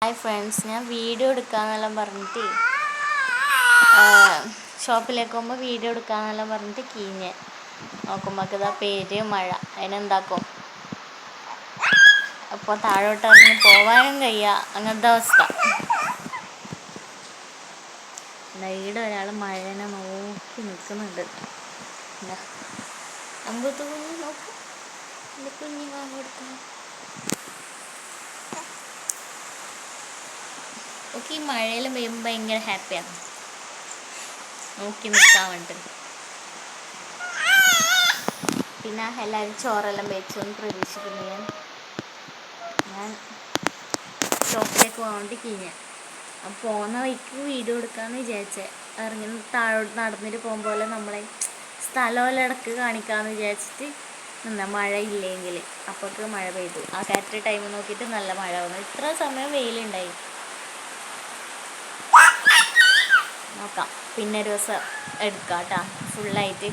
Hi friends, ഞാൻ video എടുക്കാന്നെല്ലാം പറഞ്ഞിട്ട് ഷോപ്പിലേക്ക് പോകുമ്പോൾ വീഡിയോ എടുക്കാന്നെല്ലാം പറഞ്ഞിട്ട് കീഞ്ഞ് നോക്കുമ്പോൾ ഇതാ പേര് മഴ. അതിനെന്താക്കും അപ്പോൾ താഴോട്ട് ഇറങ്ങി പോവാനും കഴിയുക, അങ്ങനത്തെ അവസ്ഥ. ഇവിടെ ഒരാൾ മഴനെ നോക്കി നിൽക്കുന്നുണ്ട്. അമ്പത്ത് കുഞ്ഞ് നോക്കും, എൻ്റെ കുഞ്ഞ് വാങ്ങിയെടുക്കണം. ഓക്കെ, ഈ മഴയെല്ലാം പെയ്യുമ്പോൾ ഭയങ്കര ഹാപ്പിയാണ് നോക്കി നിൽക്കാൻ വേണ്ടിയിട്ട്. പിന്നെ എല്ലാവരും ചോറെല്ലാം വെച്ചു എന്ന് പ്രതീക്ഷിക്കുന്നു. ഞാൻ ഷോപ്പിലേക്ക് പോകാൻ വേണ്ടി കഴിഞ്ഞ അപ്പം പോകുന്ന വഴിക്ക് വീഡിയോ എടുക്കാമെന്ന് വിചാരിച്ചേ. ഇറങ്ങി താഴോട്ട് നടന്നിട്ട് പോകുമ്പോൾ നമ്മളെ സ്ഥലമെല്ലാം ഇടക്ക് കാണിക്കാമെന്ന് വിചാരിച്ചിട്ട് നിന്ന മഴ ഇല്ലെങ്കിൽ. അപ്പോഴേക്ക് മഴ പെയ്തു. ആ കറക്റ്റ് ടൈം നോക്കിയിട്ട് നല്ല മഴ വന്നു. ഇത്ര സമയം വെയിലുണ്ടായി. നോക്കാം, പിന്നെ ഒരു ദിവസം എടുക്കാം കേട്ടോ ഫുള്ളായിട്ട്.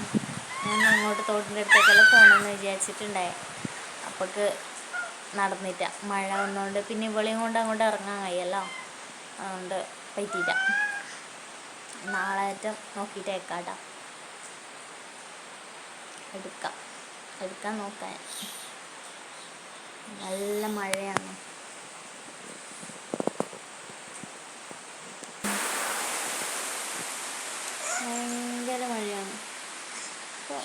ഞാൻ അങ്ങോട്ട് തോട്ടിൻ്റെ അടുത്തേക്കെല്ലാം പോകണമെന്ന് വിചാരിച്ചിട്ടുണ്ടായി. അപ്പോഴേക്ക് നടന്നിട്ട മഴ വന്നുകൊണ്ട് പിന്നെ ഇവളെയും കൊണ്ട് അങ്ങോട്ട് ഇറങ്ങാൻ കഴിയല്ലോ, അതുകൊണ്ട് പറ്റിയില്ല. നാളെ ഏറ്റവും നോക്കിയിട്ടേക്കാം കേട്ടോ. എടുക്കാൻ നോക്കാൻ. നല്ല മഴയാണ്. ഭയങ്കര മഴയാണ്. അപ്പോൾ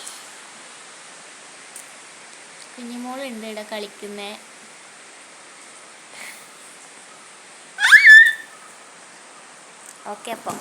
കുഞ്ഞുമോളുണ്ട് ഇവിടെ കളിക്കുന്നേ. ഓക്കെ അപ്പം